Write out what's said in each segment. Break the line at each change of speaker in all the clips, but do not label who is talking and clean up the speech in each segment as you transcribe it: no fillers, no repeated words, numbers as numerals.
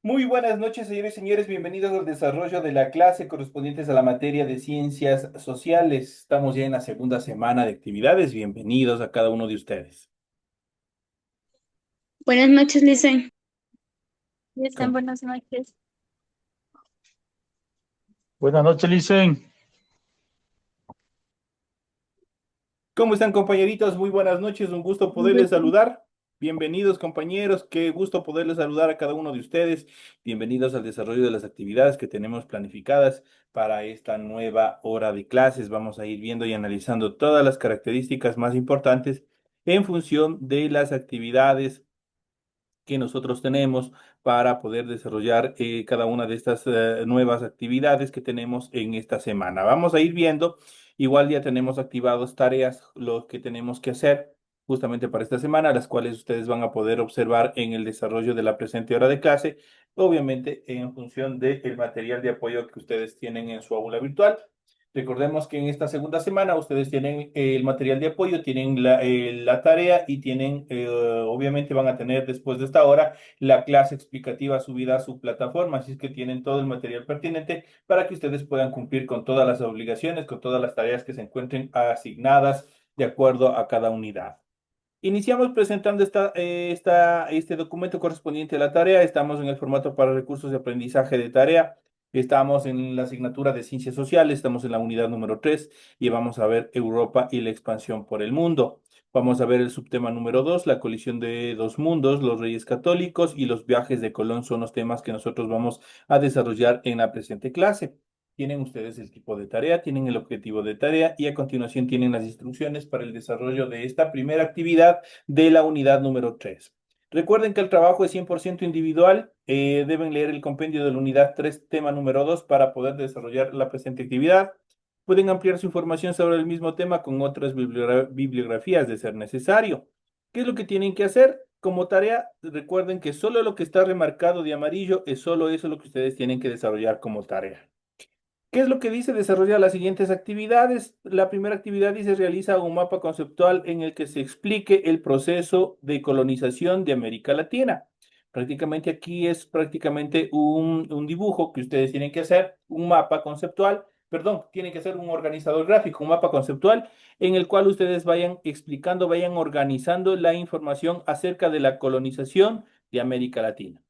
Muy buenas noches, señores y señores. Bienvenidos al desarrollo de la clase correspondientes a la materia de ciencias sociales. Estamos ya en la segunda semana de actividades. Bienvenidos a cada uno de ustedes.
Buenas noches, Licen.
¿Cómo,
Buenas noches.
Buenas noches, Licen.
cómo están, compañeritos? Muy buenas noches. Un gusto poderles saludar. Bienvenidos, compañeros. Qué gusto poderles saludar a cada uno de ustedes. Bienvenidos al desarrollo de las actividades que tenemos planificadas para esta nueva hora de clases. Vamos a ir viendo y analizando todas las características más importantes en función de las actividades que nosotros tenemos para poder desarrollar cada una de estas nuevas actividades que tenemos en esta semana. Vamos a ir viendo, igual ya tenemos activados tareas, lo que tenemos que hacer justamente para esta semana, las cuales ustedes van a poder observar en el desarrollo de la presente hora de clase, obviamente en función del material de apoyo que ustedes tienen en su aula virtual. Recordemos que en esta segunda semana ustedes tienen el material de apoyo, tienen la tarea y tienen, obviamente van a tener después de esta hora la clase explicativa subida a su plataforma, así es que tienen todo el material pertinente para que ustedes puedan cumplir con todas las obligaciones, con todas las tareas que se encuentren asignadas de acuerdo a cada unidad. Iniciamos presentando este documento correspondiente a la tarea. Estamos en el formato para recursos de aprendizaje de tarea. Estamos en la asignatura de Ciencias Sociales, estamos en la unidad número 3 y vamos a ver Europa y la expansión por el mundo. Vamos a ver el subtema número 2, la colisión de dos mundos, los reyes católicos y los viajes de Colón son los temas que nosotros vamos a desarrollar en la presente clase. Tienen ustedes el tipo de tarea, tienen el objetivo de tarea y a continuación tienen las instrucciones para el desarrollo de esta primera actividad de la unidad número 3. Recuerden que el trabajo es 100% individual. Deben leer el compendio de la unidad 3, tema número 2, para poder desarrollar la presente actividad. Pueden ampliar su información sobre el mismo tema con otras bibliografías de ser necesario. ¿Qué es lo que tienen que hacer? Como tarea, recuerden que solo lo que está remarcado de amarillo es solo eso lo que ustedes tienen que desarrollar como tarea. ¿Qué es lo que dice? Desarrolla las siguientes actividades. La primera actividad dice realiza un mapa conceptual en el que se explique el proceso de colonización de América Latina. Prácticamente aquí es prácticamente un dibujo que ustedes tienen que hacer, un mapa conceptual, perdón, tienen que hacer un organizador gráfico, un mapa conceptual en el cual ustedes vayan explicando, vayan organizando la información acerca de la colonización de América Latina.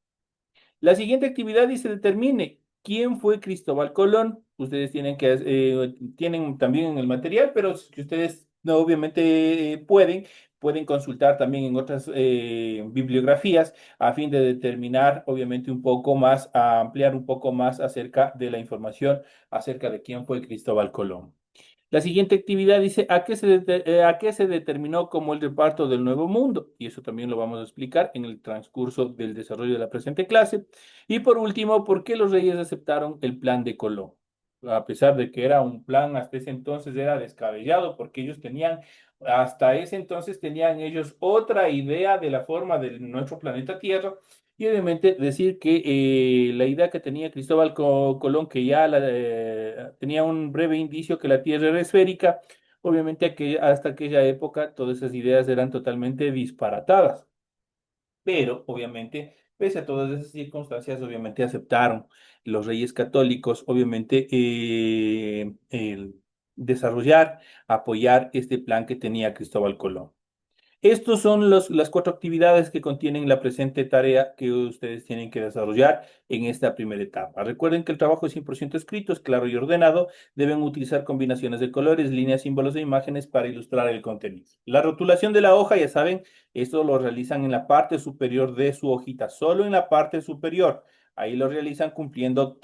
La siguiente actividad dice determine quién fue Cristóbal Colón. Ustedes tienen también en el material, pero si ustedes no, obviamente pueden consultar también en otras bibliografías a fin de determinar, obviamente, un poco más, a ampliar un poco más acerca de la información acerca de quién fue Cristóbal Colón. La siguiente actividad dice a qué se determinó como el reparto del Nuevo Mundo, y eso también lo vamos a explicar en el transcurso del desarrollo de la presente clase. Y por último, ¿por qué los reyes aceptaron el plan de Colón? A pesar de que era un plan hasta ese entonces era descabellado, porque hasta ese entonces tenían ellos otra idea de la forma de nuestro planeta Tierra. Y obviamente decir que la idea que tenía Cristóbal Colón, que ya tenía un breve indicio que la Tierra era esférica, obviamente hasta aquella época todas esas ideas eran totalmente disparatadas. Pero obviamente, pese a todas esas circunstancias, obviamente aceptaron los reyes católicos, obviamente el desarrollar, apoyar este plan que tenía Cristóbal Colón. Estos son las cuatro actividades que contienen la presente tarea que ustedes tienen que desarrollar en esta primera etapa. Recuerden que el trabajo es 100% escrito, es claro y ordenado. Deben utilizar combinaciones de colores, líneas, símbolos e imágenes para ilustrar el contenido. La rotulación de la hoja, ya saben, esto lo realizan en la parte superior de su hojita, solo en la parte superior. Ahí lo realizan cumpliendo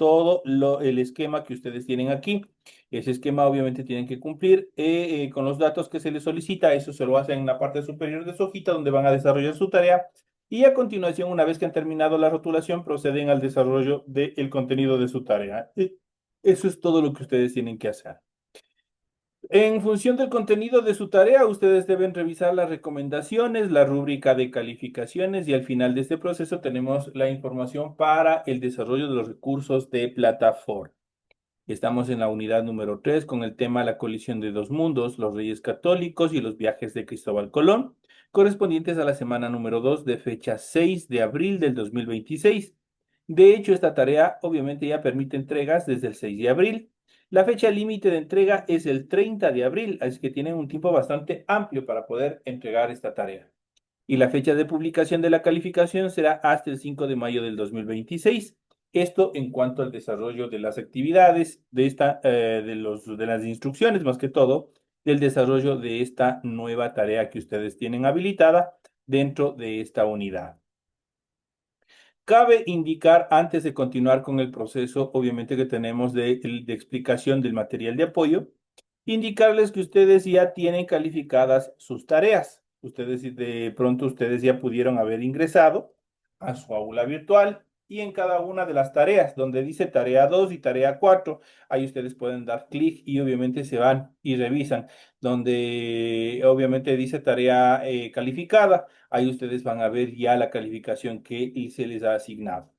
el esquema que ustedes tienen aquí. Ese esquema obviamente tienen que cumplir con los datos que se les solicita. Eso se lo hacen en la parte superior de su hojita donde van a desarrollar su tarea. Y a continuación, una vez que han terminado la rotulación, proceden al desarrollo del contenido de su tarea. Eso es todo lo que ustedes tienen que hacer. En función del contenido de su tarea, ustedes deben revisar las recomendaciones, la rúbrica de calificaciones y al final de este proceso tenemos la información para el desarrollo de los recursos de plataforma. Estamos en la unidad número 3 con el tema La colisión de dos mundos, los reyes católicos y los viajes de Cristóbal Colón, correspondientes a la semana número 2 de fecha 6 de abril del 2026. De hecho, esta tarea obviamente ya permite entregas desde el 6 de abril. La fecha límite de entrega es el 30 de abril, así que tienen un tiempo bastante amplio para poder entregar esta tarea. Y la fecha de publicación de la calificación será hasta el 5 de mayo del 2026. Esto en cuanto al desarrollo de las actividades, de las instrucciones, más que todo, del desarrollo de esta nueva tarea que ustedes tienen habilitada dentro de esta unidad. Cabe indicar, antes de continuar con el proceso, obviamente que tenemos de explicación del material de apoyo, indicarles que ustedes ya tienen calificadas sus tareas. Ustedes, de pronto, ustedes ya pudieron haber ingresado a su aula virtual y en cada una de las tareas, donde dice tarea 2 y tarea 4, ahí ustedes pueden dar clic y obviamente se van y revisan. Donde obviamente dice tarea calificada, ahí ustedes van a ver ya la calificación que se les ha asignado.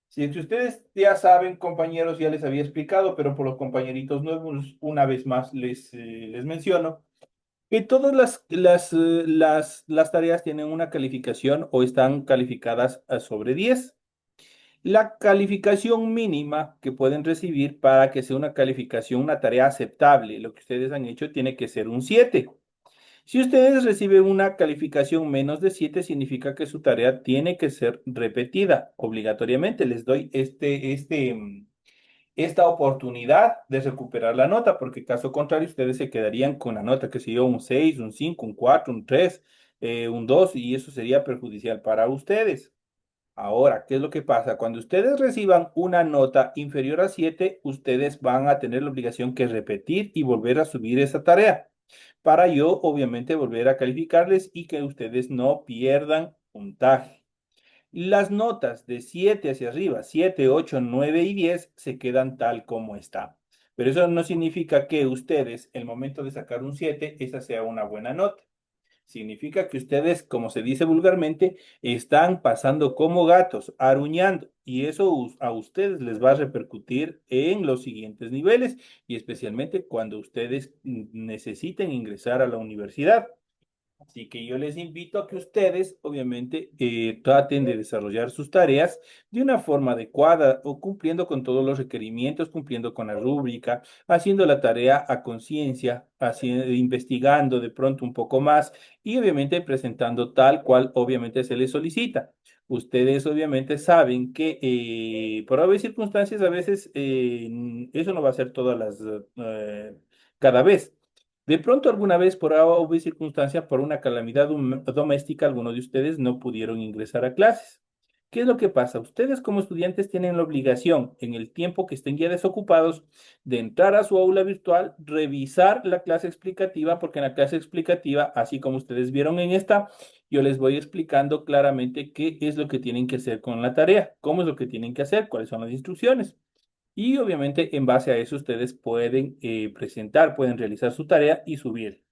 Si es que ustedes ya saben, compañeros, ya les había explicado, pero por los compañeritos nuevos, una vez más les menciono que todas las tareas tienen una calificación o están calificadas a sobre 10. La calificación mínima que pueden recibir para que sea una calificación, una tarea aceptable, lo que ustedes han hecho tiene que ser un 7. Si ustedes reciben una calificación menos de 7, significa que su tarea tiene que ser repetida obligatoriamente. Les doy esta oportunidad de recuperar la nota, porque caso contrario, ustedes se quedarían con la nota, que sería un 6, un 5, un 4, un 3, un 2, y eso sería perjudicial para ustedes. Ahora, ¿qué es lo que pasa? Cuando ustedes reciban una nota inferior a 7, ustedes van a tener la obligación que repetir y volver a subir esa tarea para yo, obviamente, volver a calificarles y que ustedes no pierdan puntaje. Las notas de 7 hacia arriba, 7, 8, 9 y 10, se quedan tal como está. Pero eso no significa que ustedes, el momento de sacar un 7, esa sea una buena nota. Significa que ustedes, como se dice vulgarmente, están pasando como gatos, aruñando, y eso a ustedes les va a repercutir en los siguientes niveles y especialmente cuando ustedes necesiten ingresar a la universidad. Así que yo les invito a que ustedes, obviamente, traten de desarrollar sus tareas de una forma adecuada o cumpliendo con todos los requerimientos, cumpliendo con la rúbrica, haciendo la tarea a conciencia, investigando de pronto un poco más y obviamente presentando tal cual obviamente se les solicita. Ustedes obviamente saben que por haber circunstancias a veces eso no va a ser todas cada vez. De pronto, alguna vez, por A o B circunstancia, por una calamidad doméstica, algunos de ustedes no pudieron ingresar a clases. ¿Qué es lo que pasa? Ustedes como estudiantes tienen la obligación, en el tiempo que estén ya desocupados, de entrar a su aula virtual, revisar la clase explicativa, porque en la clase explicativa, así como ustedes vieron en esta, yo les voy explicando claramente qué es lo que tienen que hacer con la tarea, cómo es lo que tienen que hacer, cuáles son las instrucciones. Y obviamente en base a eso ustedes pueden presentar, pueden realizar su tarea y subir.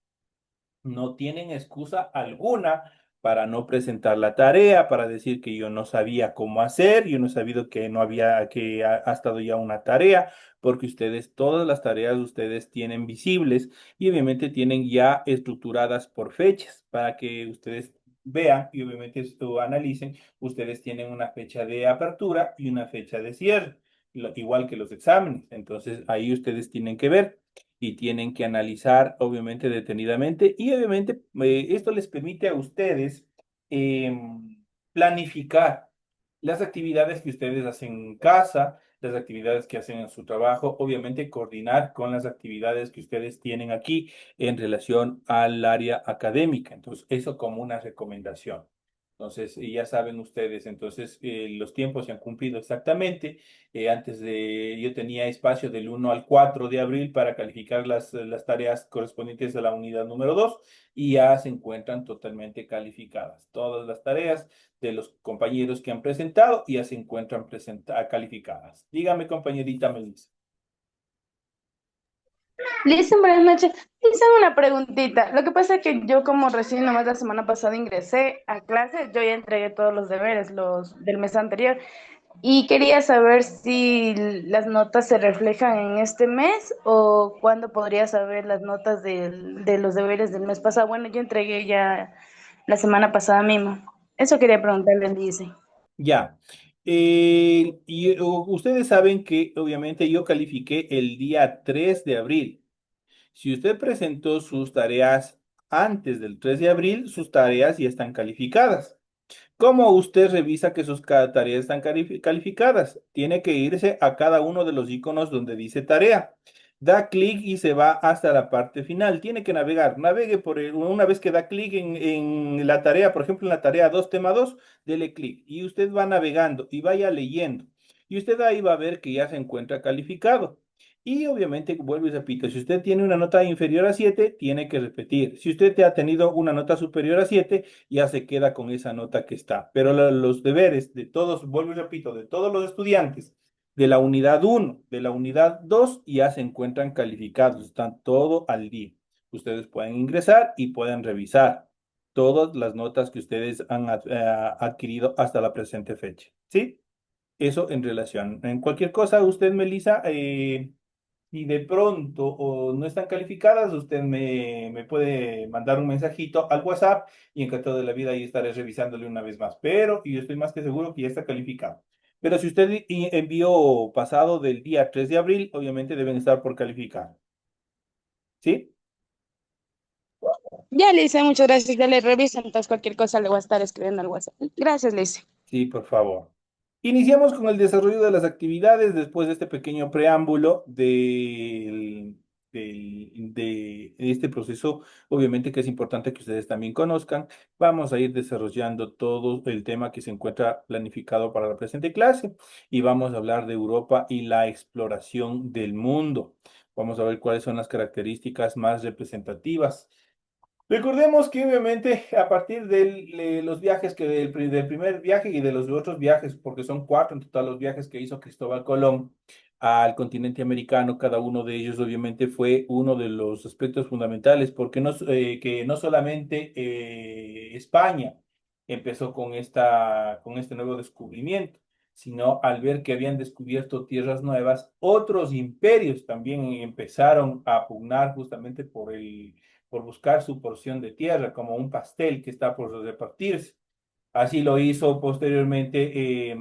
No tienen excusa alguna para no presentar la tarea, para decir que yo no sabía cómo hacer, yo no he sabido que no había, que ha estado ya una tarea, porque ustedes, todas las tareas ustedes tienen visibles y obviamente tienen ya estructuradas por fechas para que ustedes vean y obviamente esto analicen. Ustedes tienen una fecha de apertura y una fecha de cierre, igual que los exámenes. Entonces ahí ustedes tienen que ver y tienen que analizar, obviamente, detenidamente. Y obviamente esto les permite a ustedes planificar las actividades que ustedes hacen en casa, las actividades que hacen en su trabajo, obviamente coordinar con las actividades que ustedes tienen aquí en relación al área académica. Entonces, eso como una recomendación. Entonces, ya saben ustedes, entonces los tiempos se han cumplido exactamente. Yo tenía espacio del 1 al 4 de abril para calificar las tareas correspondientes a la unidad número 2 y ya se encuentran totalmente calificadas. Todas las tareas de los compañeros que han presentado ya se encuentran calificadas. Dígame, compañerita Melissa.
Listen, buenas noches. Listen, una preguntita. Lo que pasa es que yo como recién nomás la semana pasada ingresé a clases, yo ya entregué todos los deberes, los del mes anterior, y quería saber si las notas se reflejan en este mes o cuándo podría saber las notas de los deberes del mes pasado. Bueno, yo entregué ya la semana pasada mismo. Eso quería preguntarle, dice.
Ya. Ustedes saben que obviamente yo califiqué el día 3 de abril. Si usted presentó sus tareas antes del 3 de abril, sus tareas ya están calificadas. ¿Cómo usted revisa que sus tareas están calificadas? Tiene que irse a cada uno de los iconos donde dice tarea. Da clic y se va hasta la parte final. Tiene que navegar. Navegue una vez que da clic en la tarea, por ejemplo, en la tarea 2 tema 2, dele clic y usted va navegando y vaya leyendo. Y usted ahí va a ver que ya se encuentra calificado. Y obviamente, vuelvo y repito, si usted tiene una nota inferior a 7, tiene que repetir. Si usted ha tenido una nota superior a 7, ya se queda con esa nota que está. Pero los deberes de todos, vuelvo y repito, de todos los estudiantes de la unidad uno, de la unidad 2, ya se encuentran calificados, están todo al día. Ustedes pueden ingresar y pueden revisar todas las notas que ustedes han adquirido hasta la presente fecha. ¿Sí? Eso en relación. En cualquier cosa, usted, Melissa, si de pronto o no están calificadas, usted me puede mandar un mensajito al WhatsApp y encantado de la vida ahí estaré revisándole una vez más. Pero y yo estoy más que seguro que ya está calificado. Pero si usted envió pasado del día 3 de abril, obviamente deben estar por calificar. ¿Sí?
Ya, Lice, muchas gracias. Ya le reviso, entonces cualquier cosa le voy a estar escribiendo al WhatsApp. Gracias, Lice.
Sí, por favor. Iniciamos con el desarrollo de las actividades después de este pequeño preámbulo de este proceso, obviamente que es importante que ustedes también conozcan. Vamos a ir desarrollando todo el tema que se encuentra planificado para la presente clase y vamos a hablar de Europa y la exploración del mundo. Vamos a ver cuáles son las características más representativas. Recordemos que obviamente a partir de los viajes del primer viaje y de los otros viajes, porque son cuatro en total los viajes que hizo Cristóbal Colón al continente americano, cada uno de ellos obviamente fue uno de los aspectos fundamentales, porque que no solamente España empezó con este nuevo descubrimiento, sino al ver que habían descubierto tierras nuevas, otros imperios también empezaron a pugnar justamente por buscar su porción de tierra, como un pastel que está por repartirse. Así lo hizo posteriormente,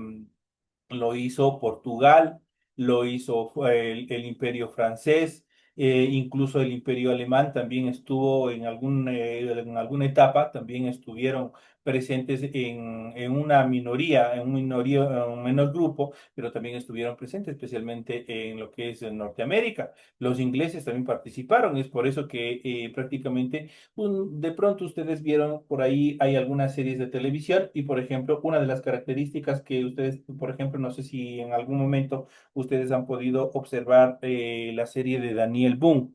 lo hizo Portugal, lo hizo el Imperio francés, incluso el Imperio alemán también estuvo en alguna etapa, también estuvieron presentes en una minoría, en un menor grupo, pero también estuvieron presentes, especialmente en lo que es Norteamérica. Los ingleses también participaron, es por eso que prácticamente de pronto ustedes vieron por ahí, hay algunas series de televisión y, por ejemplo, una de las características que ustedes, por ejemplo, no sé si en algún momento ustedes han podido observar la serie de Daniel Boone.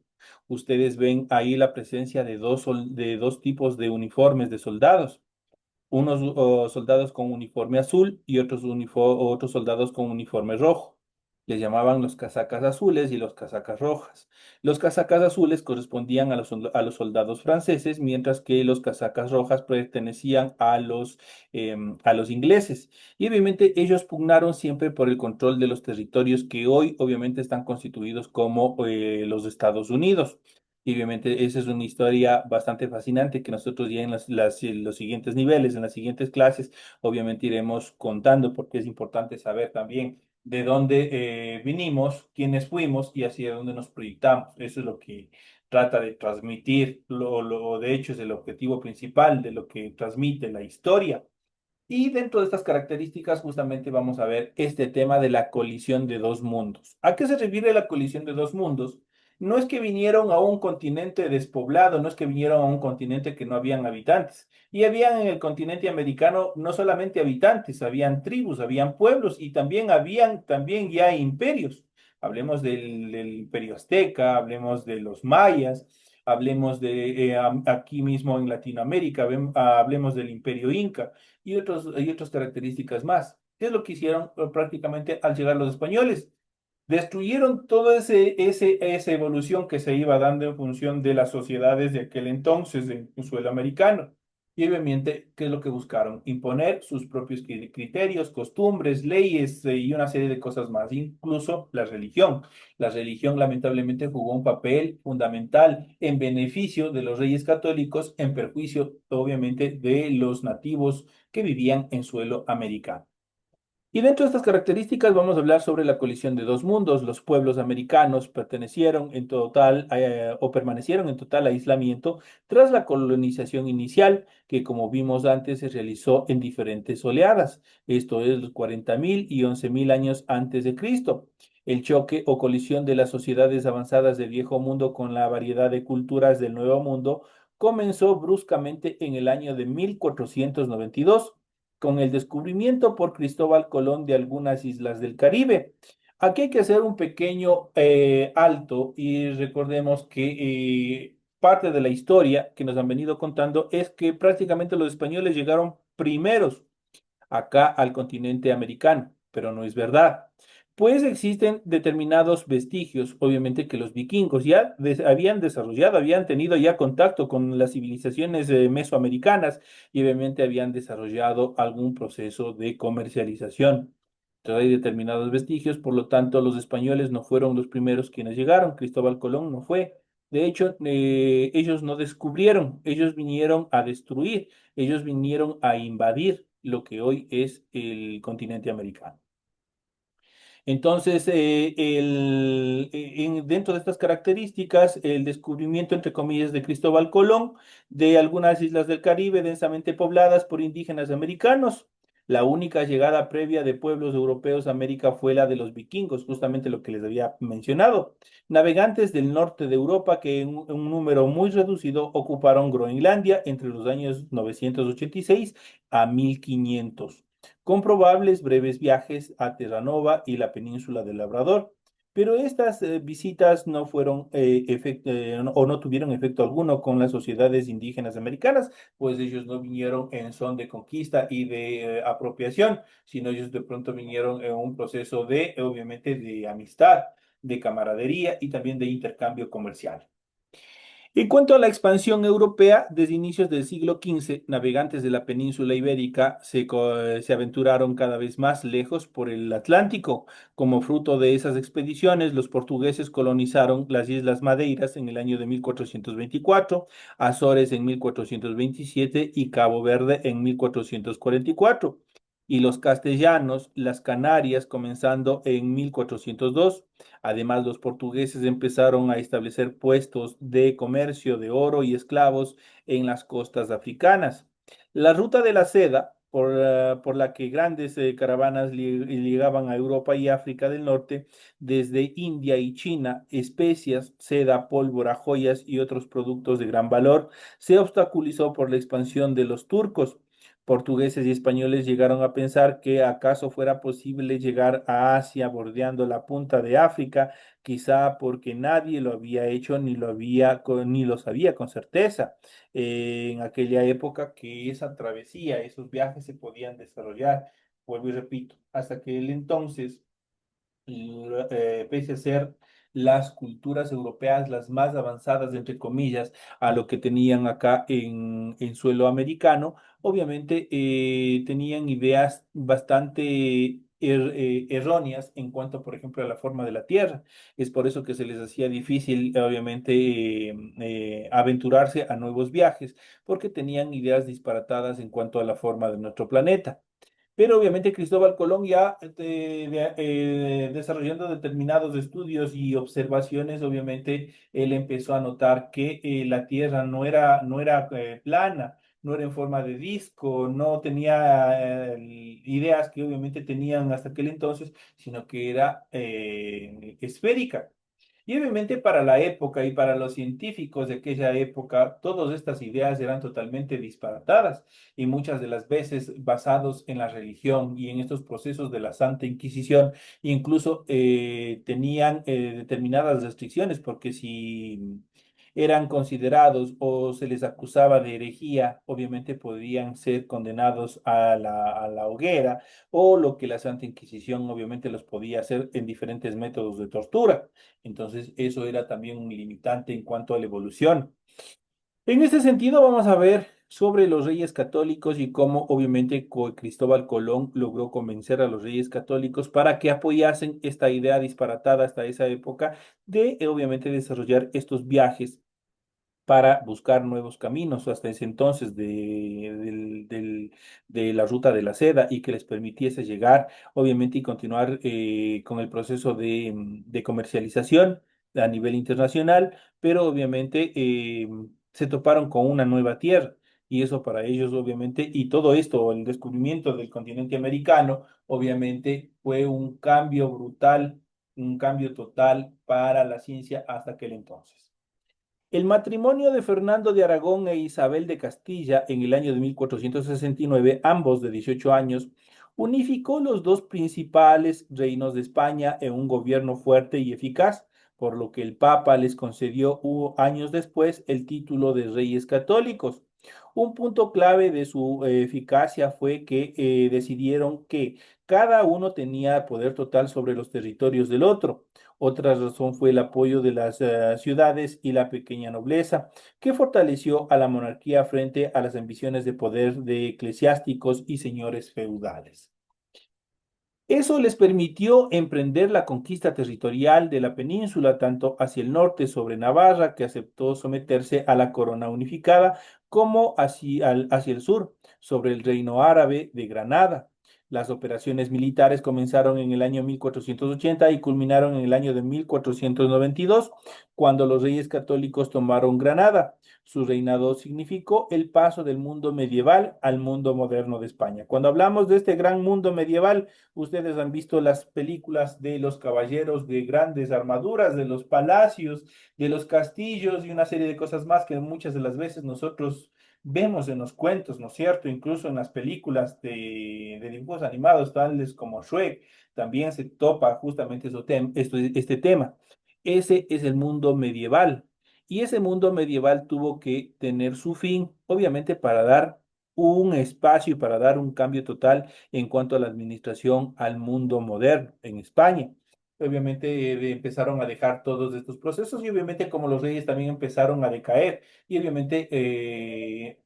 Ustedes ven ahí la presencia de de dos tipos de uniformes de soldados, unos soldados con uniforme azul y otros soldados con uniforme rojo. Les llamaban los casacas azules y los casacas rojas. Los casacas azules correspondían a a los soldados franceses, mientras que los casacas rojas pertenecían a los ingleses. Y obviamente ellos pugnaron siempre por el control de los territorios que hoy obviamente están constituidos como los Estados Unidos. Y obviamente esa es una historia bastante fascinante que nosotros ya en los siguientes niveles, en las siguientes clases, obviamente iremos contando porque es importante saber también de dónde vinimos, quiénes fuimos y hacia dónde nos proyectamos. Eso es lo que trata de transmitir, de hecho es el objetivo principal de lo que transmite la historia. Y dentro de estas características, justamente vamos a ver este tema de la colisión de dos mundos. ¿A qué se refiere la colisión de dos mundos? No es que vinieron a un continente despoblado, no es que vinieron a un continente que no habían habitantes. Y habían en el continente americano no solamente habitantes, habían tribus, habían pueblos y también ya imperios. Hablemos del imperio azteca, hablemos de los mayas, hablemos de aquí mismo en Latinoamérica, hablemos del imperio inca y otras características más. ¿Qué es lo que hicieron prácticamente al llegar los españoles? Destruyeron toda esa evolución que se iba dando en función de las sociedades de aquel entonces en suelo americano. Y obviamente, ¿qué es lo que buscaron? Imponer sus propios criterios, costumbres, leyes y una serie de cosas más, incluso la religión. La religión lamentablemente jugó un papel fundamental en beneficio de los reyes católicos, en perjuicio obviamente de los nativos que vivían en suelo americano. Y dentro de estas características vamos a hablar sobre la colisión de dos mundos. Los pueblos americanos pertenecieron en total o permanecieron en total aislamiento tras la colonización inicial, que como vimos antes se realizó en diferentes oleadas, esto es los 40.000 y 11.000 años antes de Cristo. El choque o colisión de las sociedades avanzadas del Viejo Mundo con la variedad de culturas del Nuevo Mundo comenzó bruscamente en el año de 1492 con el descubrimiento por Cristóbal Colón de algunas islas del Caribe. Aquí hay que hacer un pequeño alto y recordemos que parte de la historia que nos han venido contando es que prácticamente los españoles llegaron primeros acá al continente americano, pero no es verdad. Pues existen determinados vestigios, obviamente que los vikingos ya habían desarrollado, habían tenido ya contacto con las civilizaciones mesoamericanas y obviamente habían desarrollado algún proceso de comercialización. Entonces hay determinados vestigios, por lo tanto los españoles no fueron los primeros quienes llegaron, Cristóbal Colón no fue. De hecho, ellos no descubrieron, ellos vinieron a destruir, ellos vinieron a invadir lo que hoy es el continente americano. Entonces, dentro de estas características, el descubrimiento, entre comillas, de Cristóbal Colón de algunas islas del Caribe densamente pobladas por indígenas americanos. La única llegada previa de pueblos europeos a América fue la de los vikingos, justamente lo que les había mencionado. Navegantes del norte de Europa que en un número muy reducido ocuparon Groenlandia entre los años 986 a 1500 con probables breves viajes a Terranova y la península del Labrador. Pero estas visitas no fueron o no tuvieron efecto alguno con las sociedades indígenas americanas, pues ellos no vinieron en son de conquista y de apropiación, sino ellos de pronto vinieron en un proceso de, obviamente, de amistad, de camaradería y también de intercambio comercial. En cuanto a la expansión europea, desde inicios del siglo XV, navegantes de la península ibérica se aventuraron cada vez más lejos por el Atlántico. Como fruto de esas expediciones, los portugueses colonizaron las Islas Madeiras en el año de 1424, Azores en 1427 y Cabo Verde en 1444. Y los castellanos, las Canarias, comenzando en 1402. Además, los portugueses empezaron a establecer puestos de comercio de oro y esclavos en las costas africanas. La ruta de la seda, por la que grandes caravanas llegaban a Europa y África del Norte, desde India y China, especias, seda, pólvora, joyas y otros productos de gran valor, se obstaculizó por la expansión de los turcos. Portugueses y españoles llegaron a pensar que acaso fuera posible llegar a Asia bordeando la punta de África, quizá porque nadie lo había hecho ni lo sabía con certeza en aquella época que esa travesía, esos viajes se podían desarrollar. Vuelvo y repito, hasta que el entonces pese a ser las culturas europeas las más avanzadas, entre comillas, a lo que tenían acá en suelo americano, obviamente tenían ideas bastante erróneas en cuanto, por ejemplo, a la forma de la Tierra. Es por eso que se les hacía difícil, obviamente, aventurarse a nuevos viajes, porque tenían ideas disparatadas en cuanto a la forma de nuestro planeta. Pero obviamente Cristóbal Colón ya desarrollando determinados estudios y observaciones, obviamente él empezó a notar que la Tierra no era plana, no era en forma de disco, no tenía ideas que obviamente tenían hasta aquel entonces, sino que era esférica. Y obviamente para la época y para los científicos de aquella época, todas estas ideas eran totalmente disparatadas y muchas de las veces basados en la religión y en estos procesos de la Santa Inquisición, incluso tenían determinadas restricciones, porque si eran considerados o se les acusaba de herejía, obviamente podrían ser condenados a la hoguera o lo que la Santa Inquisición obviamente los podía hacer en diferentes métodos de tortura. Entonces, eso era también un limitante en cuanto a la evolución. En este sentido, vamos a ver sobre los reyes católicos y cómo obviamente Cristóbal Colón logró convencer a los reyes católicos para que apoyasen esta idea disparatada hasta esa época de obviamente desarrollar estos viajes para buscar nuevos caminos hasta ese entonces de la ruta de la seda y que les permitiese llegar, obviamente, y continuar con el proceso de comercialización a nivel internacional, pero obviamente se toparon con una nueva tierra. Y eso para ellos, obviamente, y todo esto, el descubrimiento del continente americano, obviamente, fue un cambio brutal, un cambio total para la ciencia hasta aquel entonces. El matrimonio de Fernando de Aragón e Isabel de Castilla en el año de 1469, ambos de 18 años, unificó los dos principales reinos de España en un gobierno fuerte y eficaz, por lo que el Papa les concedió años después el título de Reyes Católicos. Un punto clave de su eficacia fue que decidieron que cada uno tenía poder total sobre los territorios del otro. Otra razón fue el apoyo de las ciudades y la pequeña nobleza, que fortaleció a la monarquía frente a las ambiciones de poder de eclesiásticos y señores feudales. Eso les permitió emprender la conquista territorial de la península, tanto hacia el norte sobre Navarra, que aceptó someterse a la corona unificada, como hacia el sur, sobre el reino árabe de Granada. Las operaciones militares comenzaron en el año 1480 y culminaron en el año de 1492, cuando los reyes católicos tomaron Granada. Su reinado significó el paso del mundo medieval al mundo moderno de España. Cuando hablamos de este gran mundo medieval, ustedes han visto las películas de los caballeros de grandes armaduras, de los palacios, de los castillos y una serie de cosas más que muchas de las veces nosotros vemos en los cuentos, ¿no es cierto? Incluso en las películas de dibujos animados, tales como Shrek, también se topa justamente este tema. Ese es el mundo medieval. Y ese mundo medieval tuvo que tener su fin, obviamente, para dar un espacio y para dar un cambio total en cuanto a la administración al mundo moderno en España. Obviamente empezaron a dejar todos estos procesos y obviamente como los reyes también empezaron a decaer y obviamente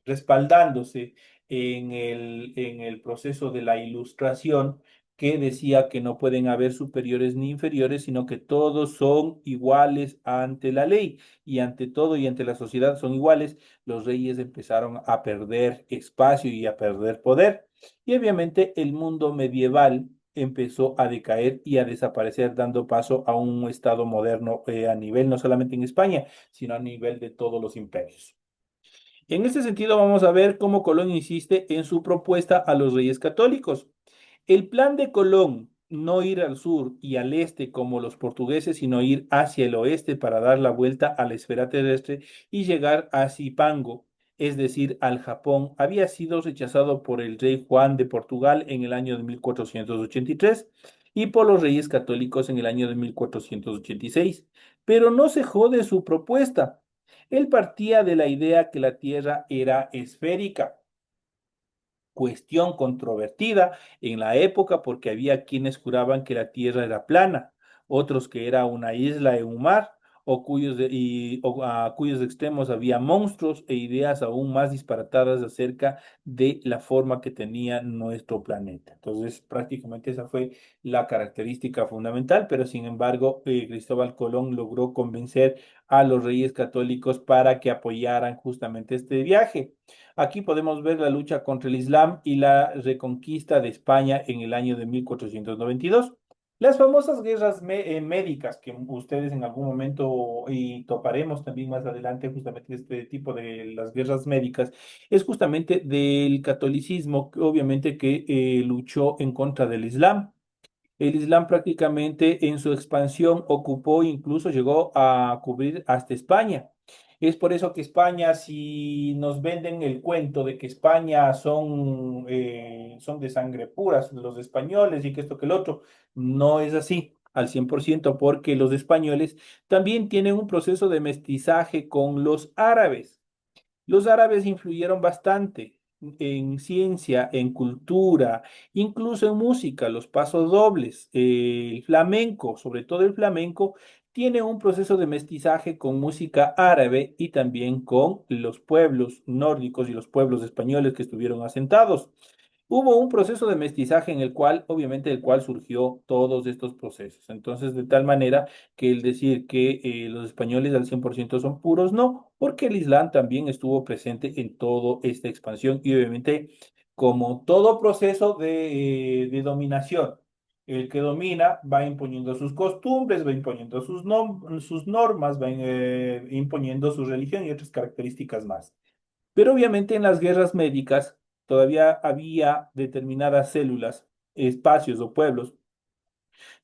respaldándose en el proceso de la ilustración que decía que no pueden haber superiores ni inferiores, sino que todos son iguales ante la ley y ante todo y ante la sociedad son iguales. Los reyes empezaron a perder espacio y a perder poder. Y obviamente el mundo medieval empezó a decaer y a desaparecer, dando paso a un estado moderno a nivel no solamente en España, sino a nivel de todos los imperios. En este sentido, vamos a ver cómo Colón insiste en su propuesta a los reyes católicos. El plan de Colón, no ir al sur y al este como los portugueses, sino ir hacia el oeste para dar la vuelta a la esfera terrestre y llegar a Zipango, es decir, al Japón, había sido rechazado por el rey Juan de Portugal en el año de 1483 y por los reyes católicos en el año de 1486, pero no cejó de su propuesta. Él partía de la idea que la Tierra era esférica, cuestión controvertida en la época porque había quienes juraban que la Tierra era plana, otros que era una isla en un mar, o a cuyos extremos había monstruos e ideas aún más disparatadas acerca de la forma que tenía nuestro planeta. Entonces, prácticamente esa fue la característica fundamental, pero sin embargo, Cristóbal Colón logró convencer a los reyes católicos para que apoyaran justamente este viaje. Aquí podemos ver la lucha contra el Islam y la reconquista de España en el año de 1492. Las famosas guerras médicas que ustedes en algún momento y toparemos también más adelante, justamente este tipo de las guerras médicas, es justamente del catolicismo, obviamente que luchó en contra del Islam. El Islam prácticamente en su expansión ocupó, incluso llegó a cubrir hasta España. Es por eso que España, si nos venden el cuento de que España son de sangre pura, los españoles y que esto que el otro, no es así al 100% porque los españoles también tienen un proceso de mestizaje con los árabes. Los árabes influyeron bastante en ciencia, en cultura, incluso en música, los pasodobles, el flamenco, sobre todo el flamenco, tiene un proceso de mestizaje con música árabe y también con los pueblos nórdicos y los pueblos españoles que estuvieron asentados. Hubo un proceso de mestizaje en el cual, obviamente, del cual surgió todos estos procesos. Entonces, de tal manera que el decir que los españoles al 100% son puros, no, porque el Islam también estuvo presente en toda esta expansión y obviamente, como todo proceso de dominación, el que domina va imponiendo sus costumbres, va imponiendo sus normas, va imponiendo su religión y otras características más. Pero obviamente en las guerras médicas todavía había determinadas células, espacios o pueblos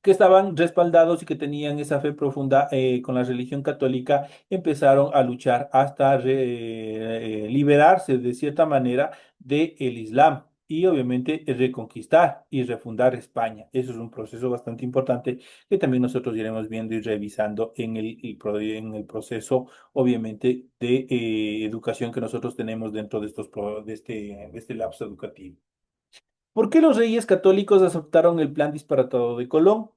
que estaban respaldados y que tenían esa fe profunda con la religión católica, empezaron a luchar hasta liberarse de cierta manera del Islam y obviamente reconquistar y refundar España. Eso es un proceso bastante importante que también nosotros iremos viendo y revisando en en el proceso, obviamente, de educación que nosotros tenemos dentro de de este lapso educativo. ¿Por qué los reyes católicos aceptaron el plan disparatado de Colón?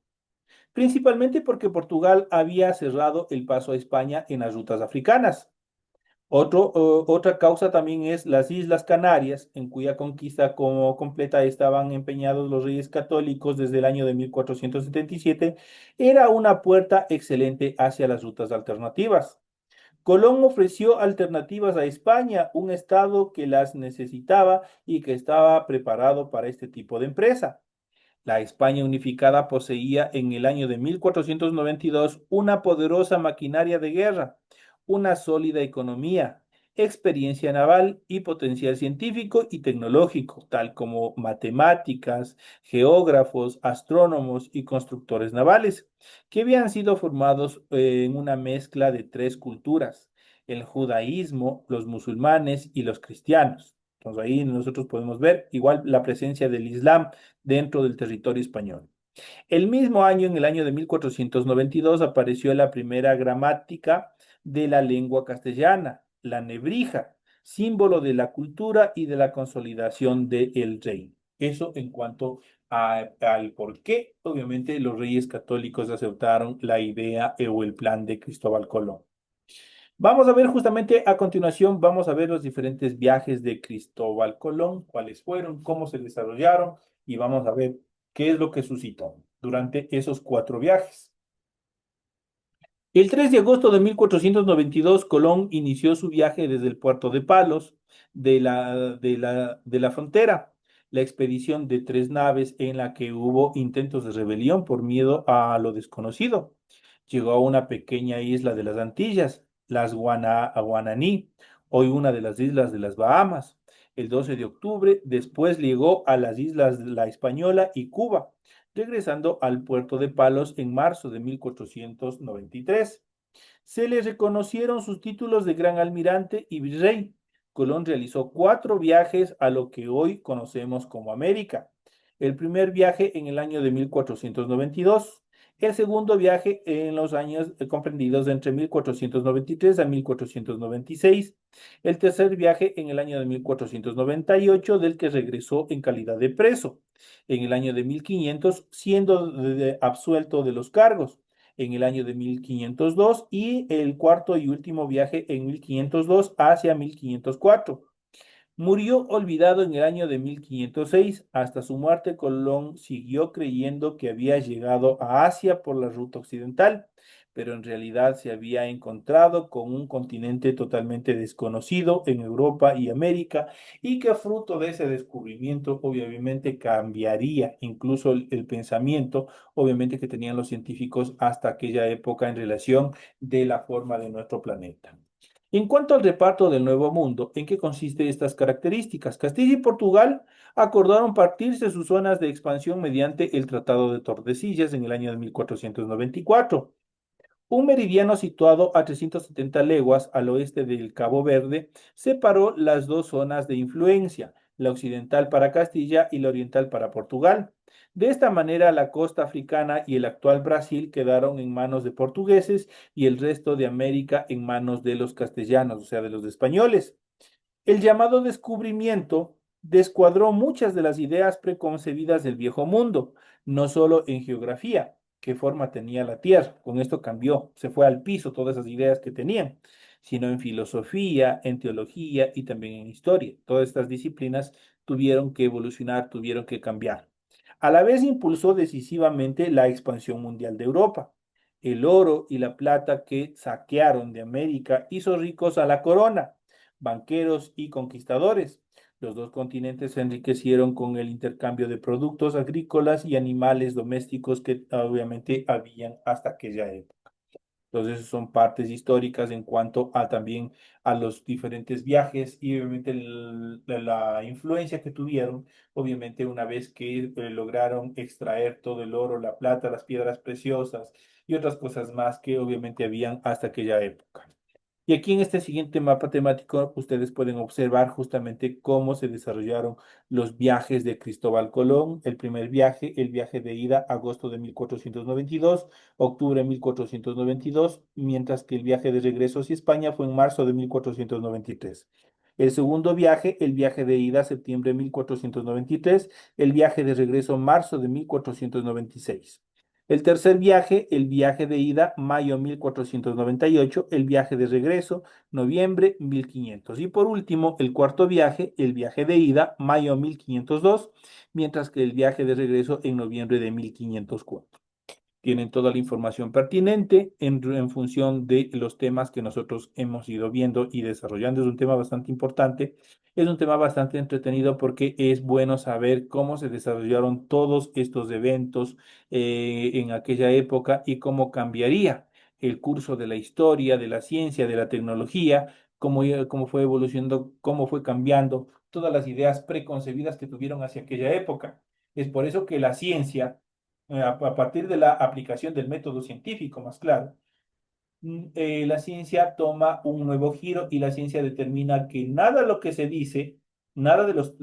Principalmente porque Portugal había cerrado el paso a España en las rutas africanas. Otra causa también es las Islas Canarias, en cuya conquista como completa estaban empeñados los reyes católicos desde el año de 1477, era una puerta excelente hacia las rutas alternativas. Colón ofreció alternativas a España, un estado que las necesitaba y que estaba preparado para este tipo de empresa. La España unificada poseía en el año de 1492 una poderosa maquinaria de guerra, una sólida economía, experiencia naval y potencial científico y tecnológico, tal como matemáticas, geógrafos, astrónomos y constructores navales, que habían sido formados en una mezcla de tres culturas, el judaísmo, los musulmanes y los cristianos. Entonces ahí nosotros podemos ver igual la presencia del Islam dentro del territorio español. El mismo año, en el año de 1492, apareció la primera gramática de la lengua castellana, la nebrija, símbolo de la cultura y de la consolidación del rey. Eso en cuanto al por qué, obviamente, los reyes católicos aceptaron la idea o el plan de Cristóbal Colón. Vamos a ver justamente a continuación, vamos a ver los diferentes viajes de Cristóbal Colón, cuáles fueron, cómo se desarrollaron y vamos a ver qué es lo que suscitó durante esos cuatro viajes. El 3 de agosto de 1492, Colón inició su viaje desde el puerto de Palos de la frontera. La expedición de tres naves en la que hubo intentos de rebelión por miedo a lo desconocido. Llegó a una pequeña isla de las Antillas, Guananí, hoy una de las islas de las Bahamas. El 12 de octubre, después llegó a las islas de La Española y Cuba, regresando al puerto de Palos en marzo de 1493. Se le reconocieron sus títulos de gran almirante y virrey. Colón realizó cuatro viajes a lo que hoy conocemos como América. El primer viaje en el año de 1492. El segundo viaje en los años comprendidos entre 1493 a 1496. El tercer viaje en el año de 1498, del que regresó en calidad de preso. En el año de 1500, siendo absuelto de los cargos en el año de 1502 y el cuarto y último viaje en 1502 hacia 1504. Murió olvidado en el año de 1506. Hasta su muerte, Colón siguió creyendo que había llegado a Asia por la ruta occidental, pero en realidad se había encontrado con un continente totalmente desconocido en Europa y América y que fruto de ese descubrimiento obviamente cambiaría incluso el pensamiento, obviamente que tenían los científicos hasta aquella época en relación de la forma de nuestro planeta. En cuanto al reparto del Nuevo Mundo, ¿en qué consiste estas características? Castilla y Portugal acordaron partirse sus zonas de expansión mediante el Tratado de Tordesillas en el año de 1494. Un meridiano situado a 370 leguas al oeste del Cabo Verde separó las dos zonas de influencia, la occidental para Castilla y la oriental para Portugal. De esta manera, la costa africana y el actual Brasil quedaron en manos de portugueses y el resto de América en manos de los castellanos, o sea, de los españoles. El llamado descubrimiento descuadró muchas de las ideas preconcebidas del viejo mundo, no solo en geografía, qué forma tenía la Tierra, con esto cambió, se fue al piso todas esas ideas que tenían, sino en filosofía, en teología y también en historia. Todas estas disciplinas tuvieron que evolucionar, tuvieron que cambiar. A la vez impulsó decisivamente la expansión mundial de Europa. El oro y la plata que saquearon de América hizo ricos a la corona, banqueros y conquistadores. Los dos continentes se enriquecieron con el intercambio de productos agrícolas y animales domésticos que obviamente habían hasta aquella época. Entonces son partes históricas en cuanto a también a los diferentes viajes y obviamente la influencia que tuvieron, obviamente una vez que lograron extraer todo el oro, la plata, las piedras preciosas y otras cosas más que obviamente habían hasta aquella época. Y aquí en este siguiente mapa temático ustedes pueden observar justamente cómo se desarrollaron los viajes de Cristóbal Colón. El primer viaje, el viaje de ida, agosto de 1492, octubre de 1492, mientras que el viaje de regreso hacia España fue en marzo de 1493. El segundo viaje, el viaje de ida, septiembre de 1493, el viaje de regreso, marzo de 1496. El tercer viaje, el viaje de ida, mayo 1498, el viaje de regreso, noviembre 1500. Y por último, el cuarto viaje, el viaje de ida, mayo 1502, mientras que el viaje de regreso en noviembre de 1504. Tienen toda la información pertinente en función de los temas que nosotros hemos ido viendo y desarrollando. Es un tema bastante importante, es un tema bastante entretenido porque es bueno saber cómo se desarrollaron todos estos eventos en aquella época y cómo cambiaría el curso de la historia, de la ciencia, de la tecnología, cómo fue evolucionando, cómo fue cambiando todas las ideas preconcebidas que tuvieron hacia aquella época. Es por eso que la ciencia a partir de la aplicación del método científico, más claro, la ciencia toma un nuevo giro y la ciencia determina que nada de lo que se dice, nada de los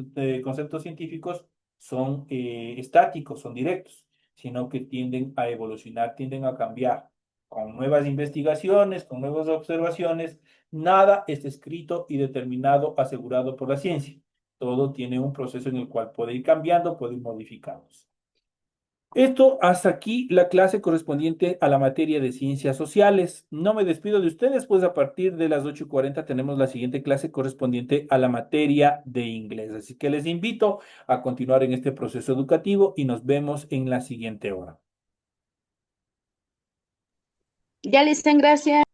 conceptos científicos son estáticos, son directos, sino que tienden a evolucionar, tienden a cambiar. Con nuevas investigaciones, con nuevas observaciones, nada está escrito y determinado, asegurado por la ciencia. Todo tiene un proceso en el cual puede ir cambiando, puede ir modificándose. Esto hasta aquí la clase correspondiente a la materia de ciencias sociales. No me despido de ustedes, pues a partir de las 8:40 tenemos la siguiente clase correspondiente a la materia de inglés. Así que les invito a continuar en este proceso educativo y nos vemos en la siguiente hora.
Ya, Listen, gracias.